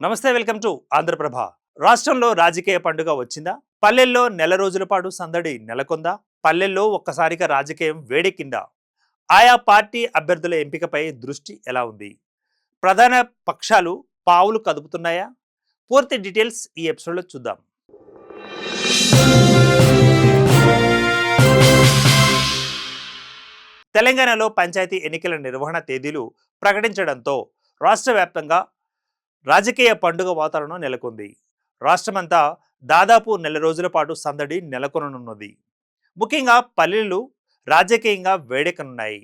నమస్తే, welcome to Andhraprabha. రాష్ట్రంలో రాజకీయ పండుగ వచ్చిందా? పల్లెల్లో నెల రోజుల పాటు సందడి నెలకొందా? పల్లెల్లో ఒక్కసారిగా రాజకీయం వేడెక్కిందా? ఆయా పార్టీ అభ్యర్థుల ఎంపికపై దృష్టి ఎలా ఉంది? ప్రధాన పక్షాలు పావులు కదుపుతున్నాయా? పూర్తి డీటెయిల్స్ ఈ ఎపిసోడ్లో చూద్దాం. తెలంగాణలో పంచాయతీ ఎన్నికల నిర్వహణ తేదీలు ప్రకటించడంతో రాష్ట్ర వ్యాప్తంగా రాజకీయ పండుగ వాతావరణం నెలకొంది. రాష్ట్రమంతా దాదాపు నెల రోజుల పాటు సందడి నెలకొననున్నది. ముఖ్యంగా పల్లెలు రాజకీయంగా వేడెక్కనున్నాయి.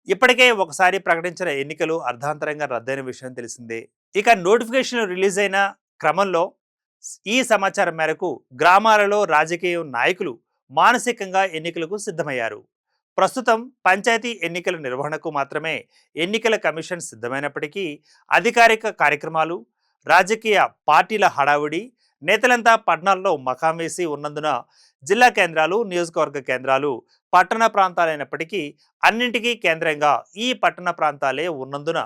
ఇప్పటికే ఒకసారి ప్రకటించిన ఎన్నికలు అర్ధాంతరంగా రద్దయిన విషయం తెలిసిందే. ఇక నోటిఫికేషన్ రిలీజ్ అయిన క్రమంలో ఈ సమాచారం మేరకు గ్రామాలలో రాజకీయ నాయకులు మానసికంగా ఎన్నికలకు సిద్ధమయ్యారు. ప్రస్తుతం పంచాయతీ ఎన్నికల నిర్వహణకు మాత్రమే ఎన్నికల కమిషన్ సిద్ధమైనప్పటికీ అధికారిక కార్యక్రమాలు, రాజకీయ పార్టీల హడావుడి, నేతలంతా పట్టణాల్లో మకాం వేసి ఉన్నందున జిల్లా కేంద్రాలు, నియోజకవర్గ కేంద్రాలు పట్టణ ప్రాంతాలైనప్పటికీ అన్నింటికీ కేంద్రంగా ఈ పట్టణ ప్రాంతాలే ఉన్నందున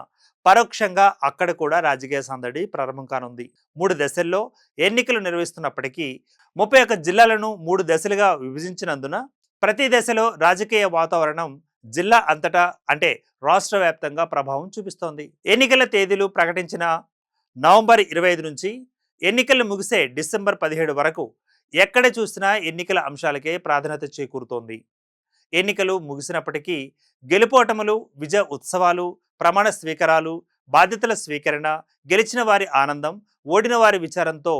పరోక్షంగా అక్కడ కూడా రాజకీయ సందడి ప్రారంభం కానుంది. 3 దశల్లో ఎన్నికలు నిర్వహిస్తున్నప్పటికీ 31 జిల్లాలను 3 దశలుగా విభజించినందున ప్రతి దశలో రాజకీయ వాతావరణం జిల్లా అంతటా అంటే రాష్ట్ర వ్యాప్తంగా ప్రభావం చూపిస్తోంది. ఎన్నికల తేదీలు ప్రకటించిన నవంబర్ 25 నుంచి ఎన్నికలు ముగిసే డిసెంబర్ 17 వరకు ఎక్కడ చూసినా ఎన్నికల అంశాలకే ప్రాధాన్యత చేకూరుతోంది. ఎన్నికలు ముగిసినప్పటికీ గెలుపోటములు, విజయ ఉత్సవాలు, ప్రమాణ స్వీకారాలు, బాధ్యతల స్వీకరణ, గెలిచిన వారి ఆనందం, ఓడిన వారి విచారంతో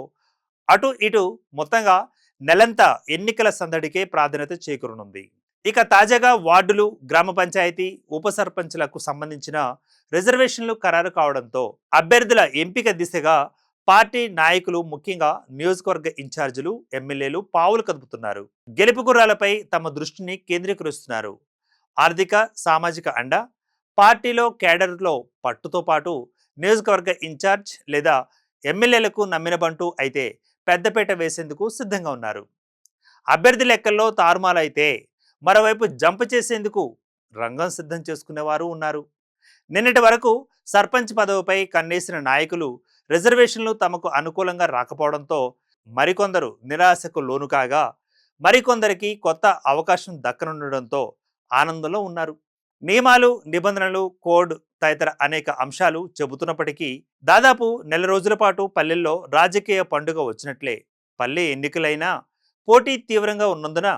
అటు ఇటు మొత్తంగా నెలంతా ఎన్నికల సందడికే ప్రాధాన్యత చేకూరనుంది. ఇక తాజాగా వార్డులు, గ్రామ పంచాయతీ, ఉప సర్పంచ్లకు సంబంధించిన రిజర్వేషన్లు ఖరారు కావడంతో అభ్యర్థుల ఎంపిక దిశగా పార్టీ నాయకులు, ముఖ్యంగా నియోజకవర్గ ఇన్ఛార్జీలు, ఎమ్మెల్యేలు పావులు కదుపుతున్నారు. గెలుపు గుర్రాలపై తమ దృష్టిని కేంద్రీకరిస్తున్నారు. ఆర్థిక, సామాజిక అండ, పార్టీలో కేడర్లో పట్టుతో పాటు నియోజకవర్గ ఇన్ఛార్జ్ లేదా ఎమ్మెల్యేలకు నమ్మిన బంటూ అయితే పెద్దపేట వేసేందుకు సిద్ధంగా ఉన్నారు. అభ్యర్థి లెక్కల్లో తారుమాలైతే మరోవైపు జంప్ చేసేందుకు రంగం సిద్ధం చేసుకునేవారు ఉన్నారు. నిన్నటి వరకు సర్పంచ్ పదవిపై కన్నేసిన నాయకులు రిజర్వేషన్లు తమకు అనుకూలంగా రాకపోవడంతో మరికొందరు నిరాశకు లోను కాగా, మరికొందరికి కొత్త అవకాశం దక్కనుండడంతో ఆనందంలో ఉన్నారు. నియమాలు, నిబంధనలు, కోడ్ తదితర అనేక అంశాలు చెబుతున్నప్పటికీ దాదాపు నెల రోజుల పాటు పల్లెల్లో రాజకీయ పండుగ వచ్చినట్లే. పల్లె ఎన్నికలైనా పోటీ తీవ్రంగా ఉన్నందున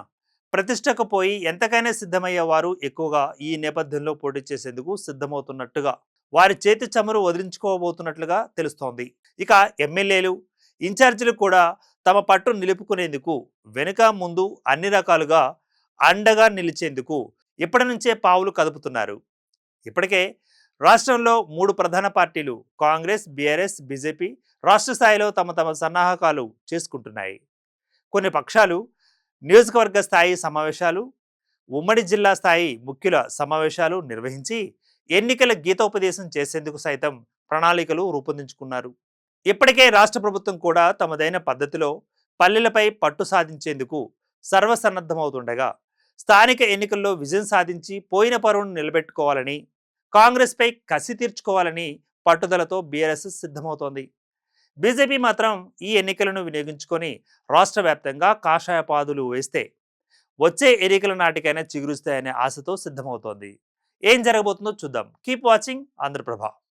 ప్రతిష్టకు పోయి ఎంతకైనా సిద్ధమయ్యే వారు ఎక్కువగా ఈ నేపథ్యంలో పోటీ చేసేందుకు సిద్ధమవుతున్నట్టుగా, వారి చేతి చమురు వదిలించుకోబోతున్నట్లుగా తెలుస్తోంది. ఇక ఎమ్మెల్యేలు, ఇన్ఛార్జీలు కూడా తమ పట్టు నిలుపుకునేందుకు వెనుక ముందు అన్ని రకాలుగా అండగా నిలిచేందుకు ఇప్పటి నుంచే పావులు కదుపుతున్నారు. ఇప్పటికే రాష్ట్రంలో 3 ప్రధాన పార్టీలు కాంగ్రెస్, బీఆర్ఎస్, బీజేపీ రాష్ట్ర స్థాయిలో తమ తమ సన్నాహకాలు చేసుకుంటున్నాయి. కొన్ని పక్షాలు నియోజకవర్గ స్థాయి సమావేశాలు, ఉమ్మడి జిల్లా స్థాయి ముఖ్యుల సమావేశాలు నిర్వహించి ఎన్నికల గీతోపదేశం చేసేందుకు సైతం ప్రణాళికలు రూపొందించుకున్నారు. ఇప్పటికే రాష్ట్ర ప్రభుత్వం కూడా తమదైన పద్ధతిలో పల్లెలపై పట్టు సాధించేందుకు సర్వసన్నద్ధమవుతుండగా, స్థానిక ఎన్నికల్లో విజయం సాధించి పోయిన పరువును నిలబెట్టుకోవాలని, కాంగ్రెస్పై కసి తీర్చుకోవాలని పట్టుదలతో బీఆర్ఎస్ సిద్ధమవుతోంది. బీజేపీ మాత్రం ఈ ఎన్నికలను వినియోగించుకొని రాష్ట్ర వ్యాప్తంగా కాషాయ పాదులు వేస్తే వచ్చే ఎన్నికల నాటికైనా చిగురుస్తాయనే ఆశతో సిద్ధమవుతోంది. ఏం జరగబోతుందో చూద్దాం. Keep watching Andhraprabha.